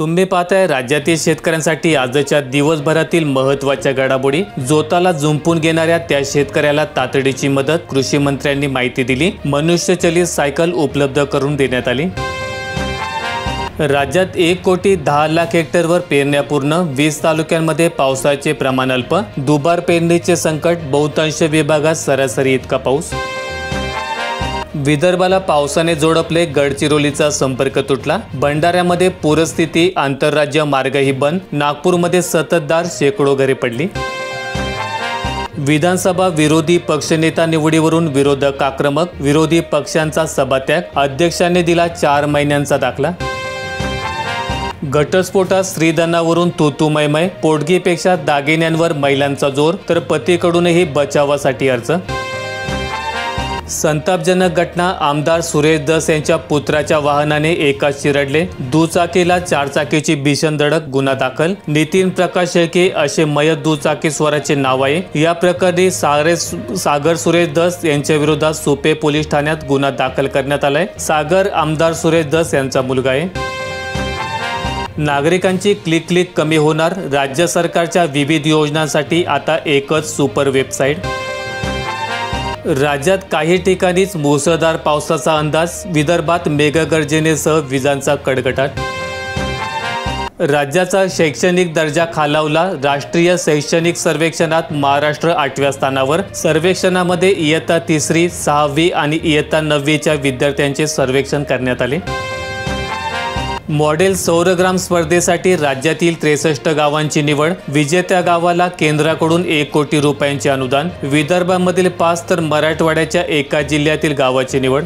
तुम्ही पाहताय राज्यातील शेतकऱ्यांसाठी आजच्या दिवसभरातील महत्त्वाच्या घडामोडी। जोताला जुंपून घेणाऱ्या त्या शेतकऱ्याला तातडीची मदत, कृषी मंत्र्यांनी माहिती दिली। मनुष्यचलित सायकल उपलब्ध करून देण्यात आली। राज्यात 1,10,00,000 हेक्टरवर पेरण्या पूर्ण, 20 तालुक्यांमध्ये पावसाचे प्रमाण अल्प, दुबार पेरणीचे संकट, बहुतांश विभागात सरासरी इतका पाऊस। विदर्भाला पावसाने जोडपले, गडचिरोलीचा संपर्क तुटला, भंडाऱ्यामध्ये पूरस्थिती, आंतरराज्य मार्गही बंद, नागपूरमध्ये संततधार, शेकडो घरे पडली। विधानसभा विरोधी पक्षनेता निवडीवरून विरोधक आक्रमक, विरोधी पक्षांचा सभात्याग, अध्यक्षांनी दिला 4 महिन्यांचा दाखला। घटस्फोटात स्त्रीधनावरून तूतूमयमय, पोटगीपेक्षा दागिन्यांवर महिलांचा जोर, तर पतीकडूनही बचावासाठी अर्ज। संतापजनक घटना, आमदार सुरेश धस यांच्या पुत्राच्या वाहनाने एकाच चिरडले, दुचाकीला 4 चाकीची भीषण धडक, गुन्हा दाखल। नितीन प्रकाश शेळके असे मयत दुचाकी स्वाराचे नाव आहे। या प्रकरणी सागर सुरेश धस यांच्या विरोधात सुपे पोलीस ठाण्यात गुन्हा दाखल करण्यात आलाय। सागर आमदार सुरेश धस यांचा मुलगा आहे। नागरिकांची क्लिक कमी होणार, राज्य सरकारच्या विविध योजनांसाठी आता एकच सुपर वेबसाईट। राज्यात काही ठिकाणीच मुसळधार पावसाचा अंदाज, विदर्भात मेघगर्जनेसह विजांचा कडकडाट। राज्याचा शैक्षणिक दर्जा खालावला, राष्ट्रीय शैक्षणिक सर्वेक्षणात महाराष्ट्र 8व्या स्थानावर। सर्वेक्षणामध्ये इयत्ता 3री, 6वी आणि इयत्ता 9वीच्या विद्यार्थ्यांचे सर्वेक्षण करण्यात आले। मॉडेल सौरग्राम स्पर्धेसाठी राज्यातील 63 गावांची निवड, विजेत्या गावाला केंद्राकडून 1 कोटी रुपयांचे अनुदान। विदर्भामधील 5 तर मराठवाड्याच्या एका जिल्ह्यातील गावाची निवड।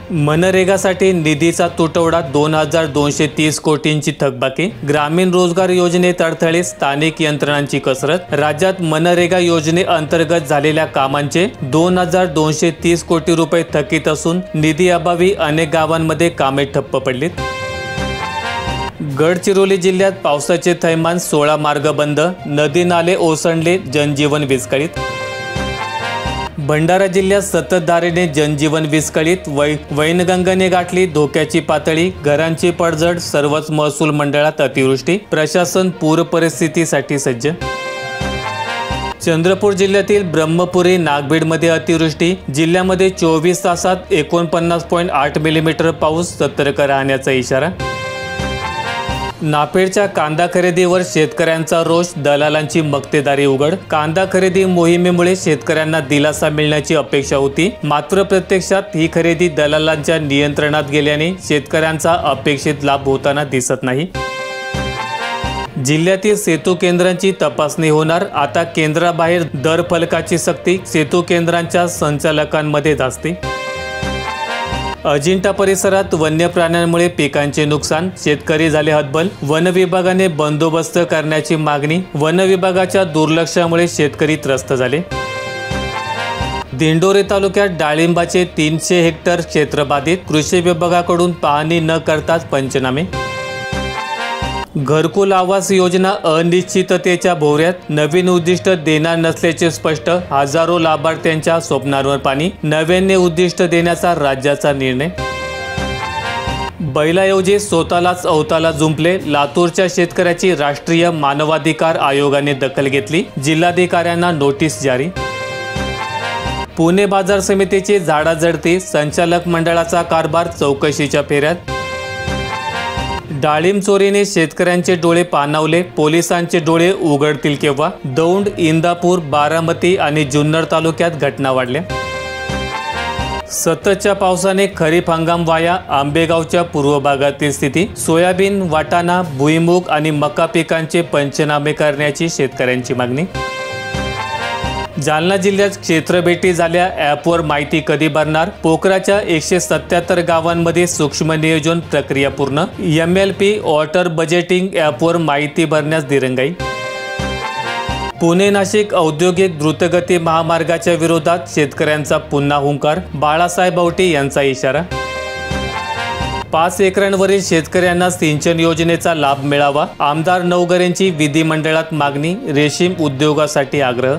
मनरेगासाठी निधीचा तुटवडा, 2,230 कोटींची थकबाकी। ग्रामीण रोजगार योजनेत अडथळे, स्थानिक यंत्रणांची कसरत। राज्यात मनरेगा योजनेअंतर्गत झालेल्या कामांचे 2,230 कोटी रुपये थकीत असून निधी अभावी अनेक गावांमध्ये कामे ठप्प पडलीत। गडचिरोली जिल्ह्यात पावसाचे थैमान, 16 मार्ग बंद, नदी नाले ओसंडले, जनजीवन विस्कळीत। भंडारा जिल्ह्यात संततधारेने जनजीवन विस्कळीत, वैनगंगेने गाठली धोक्याची पातळी, घरांची पडझड, सर्वच महसूल मंडळात अतिवृष्टी, प्रशासन पूर परिस्थितीसाठी सज्ज। चंद्रपूर जिल्ह्यातील ब्रह्मपुरी, नागभीडमध्ये अतिवृष्टी, जिल्ह्यामध्ये 24 तासात 49.8 मिलीमीटर पाऊस, सतर्क राहण्याचा इशारा। नाफेडच्या कांदा खरेदीवर शेतकऱ्यांचा रोष, दलालांची मक्तेदारी उघड। कांदा खरेदी मोहिमेमुळे शेतकऱ्यांना दिलासा मिळण्याची अपेक्षा होती, मात्र प्रत्यक्षात ही खरेदी दलालांच्या नियंत्रणात गेल्याने शेतकऱ्यांचा अपेक्षित लाभ होताना दिसत नाही। जिल्ह्यातील सेतू केंद्रांची तपासणी होणार, आता केंद्राबाहेर दर फलकाची सक्ती, सेतू केंद्रांच्या संचालकांमध्ये धास्ती। अजिंठा परिसरात वन्य प्राण्यांमुळे पिकांचे नुकसान, शेतकरी झाले हतबल, वन विभागाने बंदोबस्त करण्याची मागणी, वन विभागाच्या दुर्लक्षामुळे शेतकरी त्रस्त झाले। दिंडोरी तालुक्यात डाळिंबाचे 300 हेक्टर क्षेत्र बाधित, कृषी विभागाकडून पाहणी न करताच पंचनामे। घरकुल आवास योजना अनिश्चिततेच्या भोवऱ्यात, नवीन उद्दिष्ट देणार नसल्याचे स्पष्ट, हजारो लाभार्थ्यांच्या स्वप्नांवर पाणी, नव्याने उद्दिष्ट देण्याचा राज्याचा निर्णय। बैलाऐवजी स्वतःलाच अवताला जुंपले, लातूरच्या शेतकऱ्याची राष्ट्रीय मानवाधिकार आयोगाने दखल घेतली, जिल्हाधिकाऱ्यांना नोटीस जारी। पुणे बाजार समितीची झाडाझडती, संचालक मंडळाचा कारभार चौकशीच्या फेऱ्यात। डाळिंब चोरीने शेतकऱ्यांचे डोळे पाणावले, पोलिसांचे डोळे उघडतील केव्हा, दौंड, इंदापूर, बारामती आणि जुन्नर तालुक्यात घटना वाढल्या। सततच्या पावसाने खरीप हंगाम वाया, आंबेगावच्या पूर्व भागातील स्थिती, सोयाबीन, वाटाणा, भुईमूग आणि मका पिकांचे पंचनामे करण्याची शेतकऱ्यांची मागणी। जालना जिल्ह्यात क्षेत्रभेटी झाल्या, ॲपवर माहिती कधी भरणार, पोखराच्या 177 गावांमध्ये सूक्ष्म नियोजन प्रक्रिया पूर्ण, MLP वॉटर बजेटिंग ॲपवर माहिती भरण्यास दिरंगाई। पुणे नाशिक औद्योगिक द्रुतगती महामार्गाच्या विरोधात शेतकऱ्यांचा पुन्हा हुंकार, बाळासाहेब आवटे यांचा इशारा। 5 एकरांवरील शेतकऱ्यांना सिंचन योजनेचा लाभ मिळावा, आमदार नवघरेंची विधिमंडळात मागणी, रेशीम उद्योगासाठी आग्रह।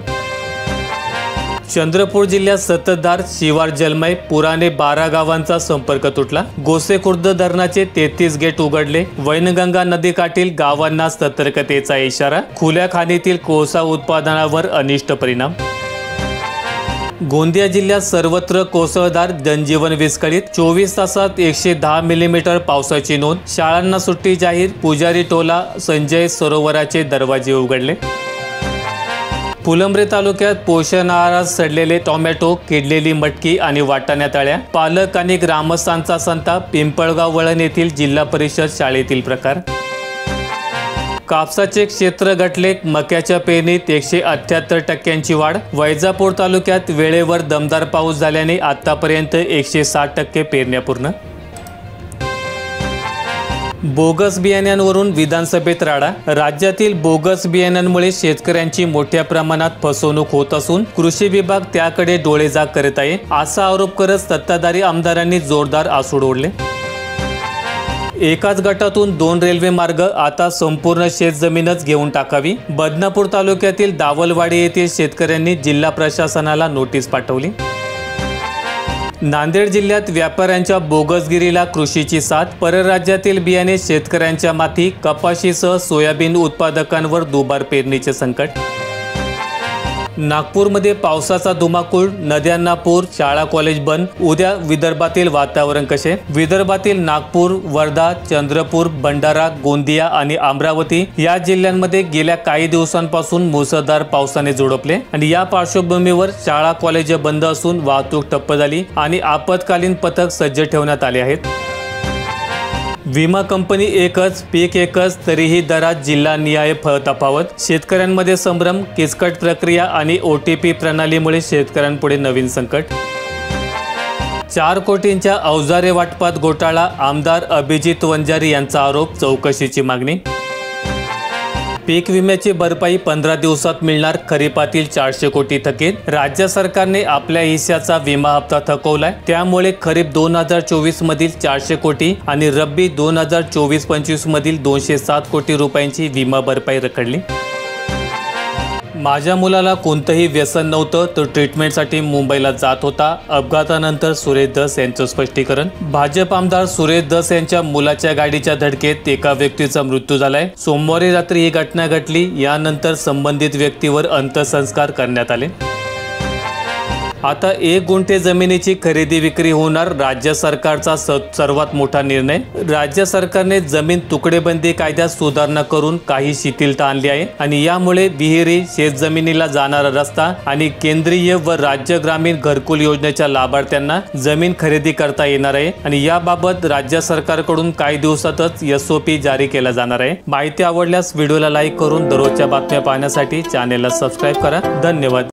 चंद्रपूर जिल्ह्यात संततधार शिवार जलमय पुराने 12 गावांचा संपर्क तुटला। गोसेखुर्द धरणाचे 33 गेट उघडले। वैनगंगा नदीकाठील गावांना सतर्कतेचा इशारा। खुल्या खाणीतील कोळसा उत्पादनावर अनिष्ट परिणाम। गोंदिया जिल्ह्यात सर्वत्र कोसळधार, जनजीवन विस्कळीत। 24 तासात 110 मिलीमीटर पावसाची नोंद। शाळांना सुट्टी जाहीर। पुजारी टोला संजय सरोवराचे दरवाजे उघडले। फुलंब्री तालुक्यात पोषण आहारात सडलेले टोमॅटो, किडलेली मटकी आणि वाटाणा तळ्या। पालक आणि ग्रामस्थांचा संताप। पिंपळगाव वळण येथील जिल्हा परिषद शाळेतील प्रकार। कापसाचे क्षेत्र घटले। मक्याच्या पेरणीत 178% वाढ। वैजापूर तालुक्यात वेळेवर दमदार पाऊस झाल्याने आतापर्यंत 160% पेरण्या पूर्ण। बोगस बियाण्यांवरून विधानसभेत राडा। राज्यातील बोगस बियाण्यांमुळे शेतकऱ्यांची मोठ्या प्रमाणात फसवणूक होत असून कृषी विभाग त्याकडे डोळेझाक करत आहे, असा आरोप करत सत्ताधारी आमदारांनी जोरदार आसूड ओढले। एकाच गटातून 2 रेल्वे मार्ग, आता संपूर्ण शेतजमीनच घेऊन टाकावी। बदनापूर तालुक्यातील दावलवाडी येथील शेतकऱ्यांनी जिल्हा प्रशासनाला नोटीस पाठवली। नांदेड जिल्ह्यात व्यापाऱ्यांच्या बोगसगिरीला कृषीची साथ। परराज्यातील बियाणे शेतकऱ्यांच्या माथी। कपाशीसह सोयाबीन उत्पादकांवर दुबार पेरणीचे संकट। नागपूरमध्ये पावसाचा धुमाकूळ, नद्यांना पूर, शाळा कॉलेज बंद। उद्या विदर्भातील वातावरण कसे? विदर्भातील नागपूर, वर्धा, चंद्रपूर, भंडारा, गोंदिया आणि अमरावती या जिल्ह्यांमध्ये गेल्या काही दिवसांपासून मुसळधार पावसाने झोडपले आणि या पार्श्वभूमीवर शाळा कॉलेज बंद असून वाहतूक ठप्प झाली आणि आपत्कालीन पथक सज्ज ठेवण्यात आले आहेत। विमा कंपनी एकच, पीक एकच, तरीही दरात जिल्हानिहाय तफावत। शेतकऱ्यांमध्ये संभ्रम। किचकट प्रक्रिया आणि OTP प्रणालीमुळे शेतकऱ्यांपुढे नवीन संकट। 4 कोटींच्या अवजारे वाटपात घोटाळा। आमदार अभिजित वंजारी यांचा आरोप, चौकशीची मागणी। पीक विम्याची भरपाई 15 दिवसात मिळणार। खरीपातील 400 कोटी थकीत। राज्य सरकारने आपल्या हिस्साचा विमा हप्ता थकवलाय, त्यामुळे खरीप 2024 मधील 400 कोटी आणि रब्बी 2024-25 मधील 207 कोटी रुपयांची विमा भरपाई रखडली। माझ्या मुलाला कोणतंही व्यसन नव्हतं, तो ट्रीटमेंटसाठी मुंबईला जात होता। अपघातानंतर सुरेश धस यांचं स्पष्टीकरण। भाजप आमदार सुरेश धस यांच्या मुलाच्या गाडीच्या धडकेत एका व्यक्तीचा मृत्यू झालाय। सोमवारी रात्री ही घटना घडली। यानंतर संबंधित व्यक्तीवर अंत्यसंस्कार करण्यात आले। आता 1 गुंठे जमिनीची खरेदी विक्री होणार। राज्य सरकारचा सर्वात मोठा निर्णय। राज्य सरकारने जमीन तुकडेबंदी कायद्यात सुधारणा करून काही शिथिलता आणली आहे आणि यामुळे विहिरी, शेतजमिनीला जाणारा रस्ता आणि केंद्रीय व राज्य ग्रामीण घरकुल योजनेच्या लाभार्थ्यांना जमीन खरेदी करता येणार आहे आणि याबाबत राज्य सरकारकडून काही दिवसातच SOP जारी केला जाणार आहे। माहिती आवडल्यास व्हिडिओला लाईक करून दररोजच्या बातम्या पाहण्यासाठी चॅनेलला सबस्क्राईब करा। धन्यवाद।